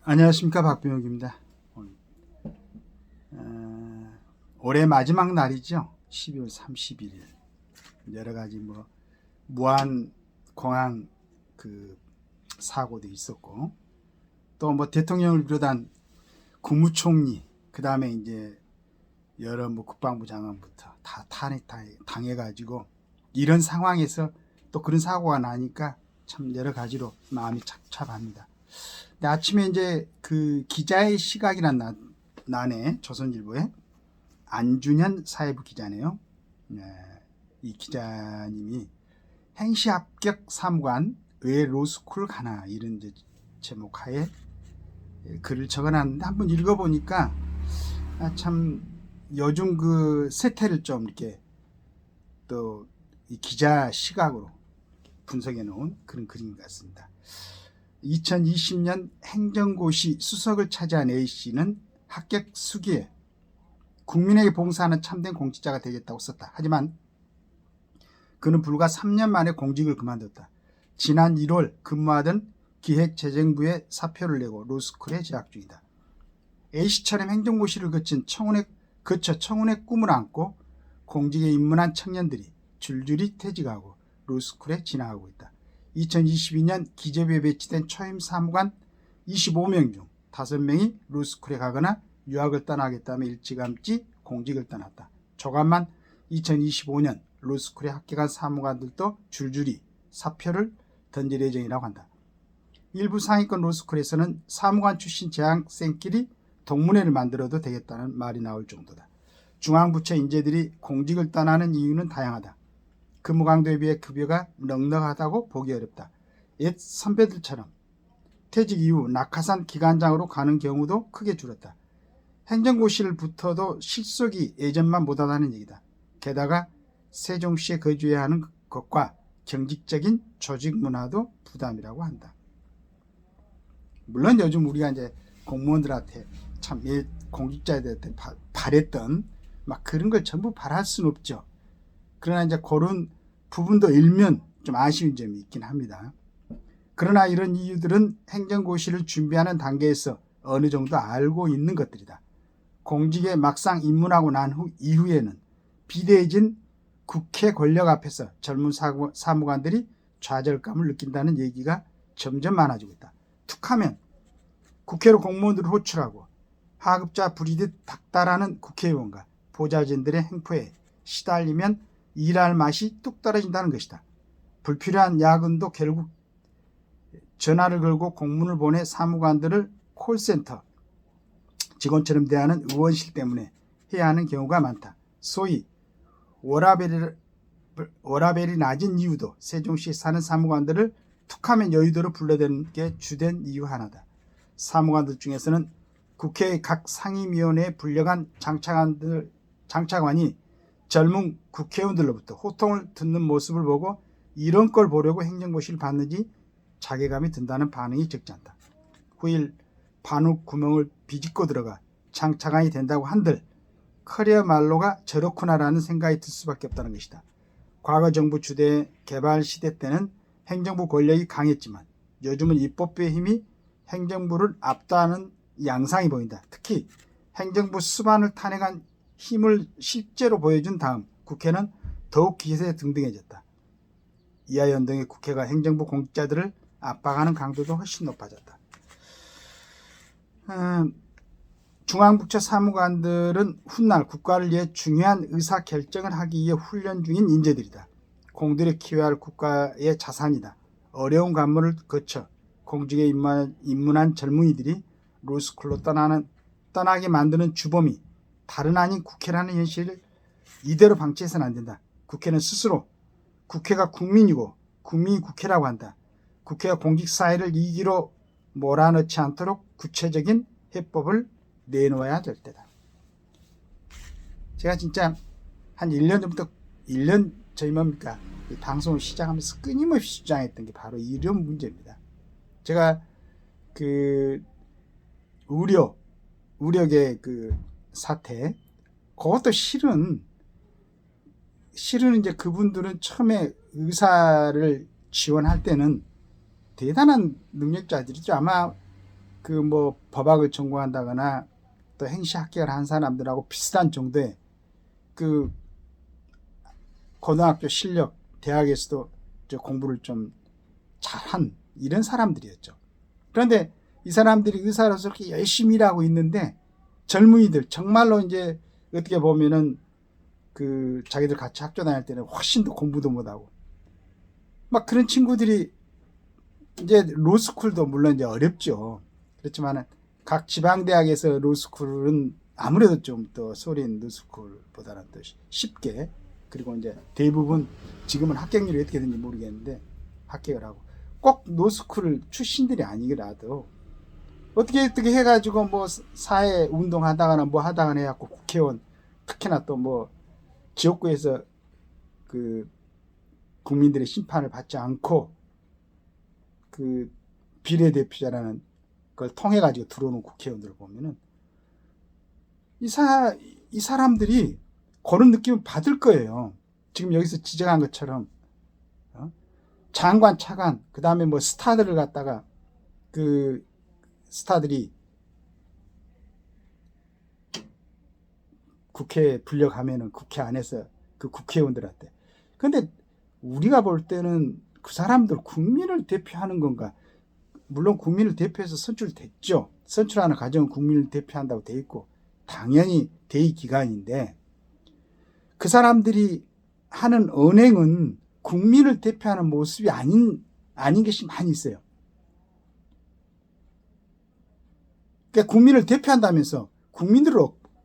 안녕하십니까, 박병욱입니다. 올해 마지막 날이죠. 12월 31일. 여러 가지 무한 공항 사고도 있었고, 또 대통령을 비롯한 국무총리, 그 다음에 이제 여러 국방부 장관부터 다 탄핵 당해가지고, 이런 상황에서 또 그런 사고가 나니까 참 여러 가지로 마음이 착잡합니다. 근데 아침에 이제 기자의 시각이란 난에 조선일보에 안준현 사회부 기자네요. 이 기자님이 행시 합격 사무관 왜 로스쿨 가나, 이런 이제 제목하에 글을 적어놨는데 한번 읽어보니까 참 요즘 세태를 좀 이렇게 또 이 기자 시각으로 분석해 놓은 그런 글인 것 같습니다. 2020년 행정고시 수석을 차지한 A씨는 합격 수기에 국민에게 봉사하는 참된 공직자가 되겠다고 썼다. 하지만 그는 불과 3년 만에 공직을 그만뒀다. 지난 1월 근무하던 기획재정부에 사표를 내고 로스쿨에 재학 중이다. A씨처럼 행정고시를 거쳐 청운의 꿈을 안고 공직에 입문한 청년들이 줄줄이 퇴직하고 로스쿨에 진학하고 있다. 2022년 기재부에 배치된 초임 사무관 25명 중 5명이 로스쿨에 가거나 유학을 떠나겠다며 일찌감치 공직을 떠났다. 조만간 2025년 로스쿨에 합격한 사무관들도 줄줄이 사표를 던질 예정이라고 한다. 일부 상위권 로스쿨에서는 사무관 출신 재학생끼리 동문회를 만들어도 되겠다는 말이 나올 정도다. 중앙부처 인재들이 공직을 떠나는 이유는 다양하다. 근무 강도에 비해 급여가 넉넉하다고 보기 어렵다. 옛 선배들처럼 퇴직 이후 낙하산 기관장으로 가는 경우도 크게 줄었다. 행정고시를 붙어도 실속이 예전만 못하다는 얘기다. 게다가 세종시에 거주해야 하는 것과 경직적인 조직 문화도 부담이라고 한다. 물론 요즘 우리가 이제 공무원들한테 참 공직자들한테 바랬던 막 그런 걸 전부 바랄 수는 없죠. 그러나 이제 그런 부분도 일면 좀 아쉬운 점이 있긴 합니다. 그러나 이런 이유들은 행정고시를 준비하는 단계에서 어느 정도 알고 있는 것들이다. 공직에 막상 입문하고 난 이후에는 비대해진 국회 권력 앞에서 젊은 사무관들이 좌절감을 느낀다는 얘기가 점점 많아지고 있다. 툭하면 국회로 공무원들을 호출하고 하급자 부리듯 닥달하는 국회의원과 보좌진들의 행포에 시달리면 일할 맛이 뚝 떨어진다는 것이다. 불필요한 야근도 결국 전화를 걸고 공문을 보내 사무관들을 콜센터 직원처럼 대하는 의원실 때문에 해야 하는 경우가 많다. 소위 워라밸이 낮은 이유도 세종시에 사는 사무관들을 툭하면 여의도로 불러대는 게 주된 이유 하나다. 사무관들 중에서는 국회의 각 상임위원회에 불려간 장차관이 젊은 국회의원들로부터 호통을 듣는 모습을 보고 이런 걸 보려고 행정고시를 받는지 자괴감이 든다는 반응이 적지 않다. 후일 반욱 구멍을 비집고 들어가 장차관이 된다고 한들 커리어 말로가 저렇구나라는 생각이 들 수밖에 없다는 것이다. 과거 정부 주대 개발 시대 때는 행정부 권력이 강했지만 요즘은 입법부의 힘이 행정부를 압도하는 양상이 보인다. 특히 행정부 수반을 탄핵한 힘을 실제로 보여준 다음 국회는 더욱 기세에 등등해졌다. 이하 연동의 국회가 행정부 공직자들을 압박하는 강도도 훨씬 높아졌다. 중앙부처 사무관들은 훗날 국가를 위해 중요한 의사결정을 하기 위해 훈련 중인 인재들이다. 공들여 키워야 할 국가의 자산이다. 어려운 관문을 거쳐 공직에 입문한 젊은이들이 로스쿨로 떠나게 만드는 주범이 다른 아닌 국회라는 현실을 이대로 방치해서는 안 된다. 국회는 스스로 국회가 국민이고 국민이 국회라고 한다. 국회가 공직사회를 이기로 몰아넣지 않도록 구체적인 해법을 내놓아야 될 때다. 제가 진짜 한 1년 전부터 방송을 시작하면서 끊임없이 주장했던 게 바로 이런 문제입니다. 제가 우력의 사태, 그것도 실은 이제 그분들은 처음에 의사를 지원할 때는 대단한 능력자들이죠. 아마 그 뭐 법학을 전공한다거나 또 행시 합격을 한 사람들하고 비슷한 정도의 그 고등학교 실력, 대학에서도 공부를 좀 잘한 이런 사람들이었죠. 그런데 이 사람들이 의사로서 그렇게 열심히 일하고 있는데 젊은이들 정말로 이제 어떻게 보면은 그 자기들 같이 학교 다닐 때는 훨씬 더 공부도 못하고 막 그런 친구들이 이제 로스쿨도 물론 이제 어렵죠. 그렇지만은 각 지방대학에서 로스쿨은 아무래도 좀 더 소린 로스쿨보다는 더 쉽게, 그리고 이제 대부분 지금은 합격률이 어떻게 되는지 모르겠는데 합격을 하고, 꼭 로스쿨 출신들이 아니더라도 어떻게 해가지고 뭐 사회 운동하다가나 뭐 하다가 해갖고 국회의원, 특히나 또 뭐 지역구에서 그 국민들의 심판을 받지 않고 그 비례대표자라는 걸 통해 가지고 들어오는 국회의원들을 보면은 이 사람들이 그런 느낌을 받을 거예요. 지금 여기서 지적한 것처럼 장관, 차관, 그 다음에 뭐 스타들을 갖다가 그 스타들이 국회에 불려가면은 국회 안에서 그 국회의원들한테, 근데 우리가 볼 때는 그 사람들 국민을 대표하는 건가? 물론 국민을 대표해서 선출됐죠. 선출하는 과정은 국민을 대표한다고 돼 있고 당연히 대의 기관인데, 그 사람들이 하는 언행은 국민을 대표하는 모습이 아닌 것이 많이 있어요. 그러니까 국민을 대표한다면서 국민들을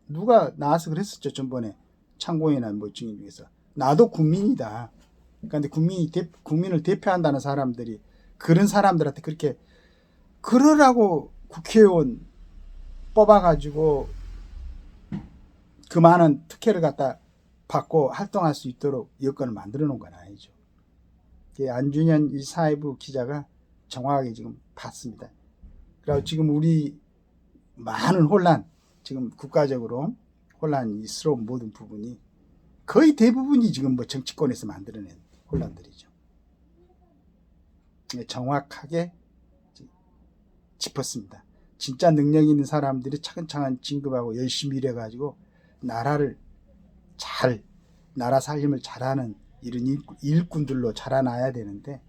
누가 나와서 그랬었죠. 전번에 창공이나 뭐 증인 중에서 나도 국민이다. 그런데 국민을 대표한다는 사람들이 그런 사람들한테 그렇게 그러라고 국회의원 뽑아가지고 그 많은 특혜를 갖다 받고 활동할 수 있도록 여건을 만들어 놓은 건 아니죠. 안준현 이 사회부 기자가 정확하게 지금 봤습니다. 그리고 지금 우리 많은 혼란, 지금 국가적으로 혼란스러운 모든 부분이 거의 대부분이 지금 뭐 정치권에서 만들어낸 혼란들이죠. 정확하게 짚었습니다. 진짜 능력 있는 사람들이 차근차근 진급하고 열심히 일해가지고 나라 살림을 잘하는 이런 일꾼들로 자라나야 되는데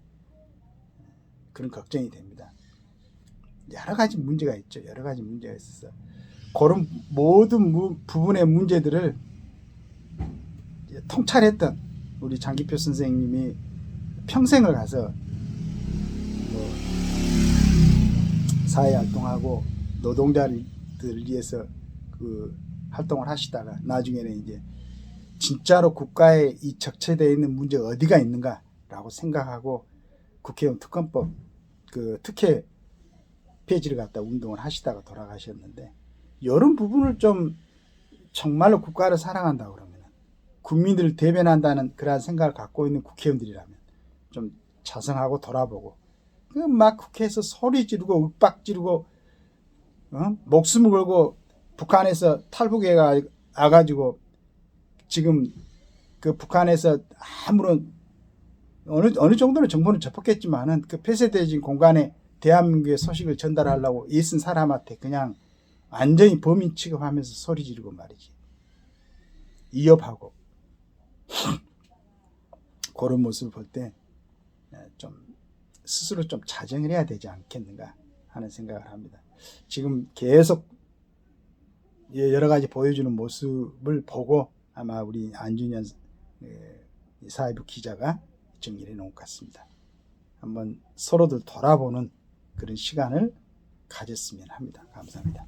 그런 걱정이 됩니다. 여러 가지 문제가 있죠. 여러 가지 문제가 있어서 그런 모든 부분의 문제들을 통찰했던 우리 장기표 선생님이 평생을 가서 뭐 사회활동하고 노동자들 위해서 그 활동을 하시다가 나중에는 이제 진짜로 국가에 이 적체되어 있는 문제가 어디가 있는가라고 생각하고 국회의원 특검법 그 특혜 폐지를 갖다 운동을 하시다가 돌아가셨는데, 이런 부분을 좀 정말로 국가를 사랑한다 그러면 국민들을 대변한다는 그러한 생각을 갖고 있는 국회의원들이라면 좀 자성하고 돌아보고, 막 국회에서 소리 지르고 윽박 지르고 목숨을 걸고 북한에서 탈북해 가지고 지금 그 북한에서 아무런 어느 정도는 정보는 접했겠지만은 그 폐쇄되어진 공간에 대한민국의 소식을 전달하려고 애쓴 사람한테 그냥 완전히 범인 취급하면서 소리 지르고 말이지, 위협하고 그런 모습을 볼 때 좀 스스로 좀 자정을 해야 되지 않겠는가 하는 생각을 합니다. 지금 계속 여러 가지 보여주는 모습을 보고 아마 우리 안준현 사회부 기자가 정리를 해놓은 것 같습니다. 한번 서로들 돌아보는 그런 시간을 가졌으면 합니다. 감사합니다.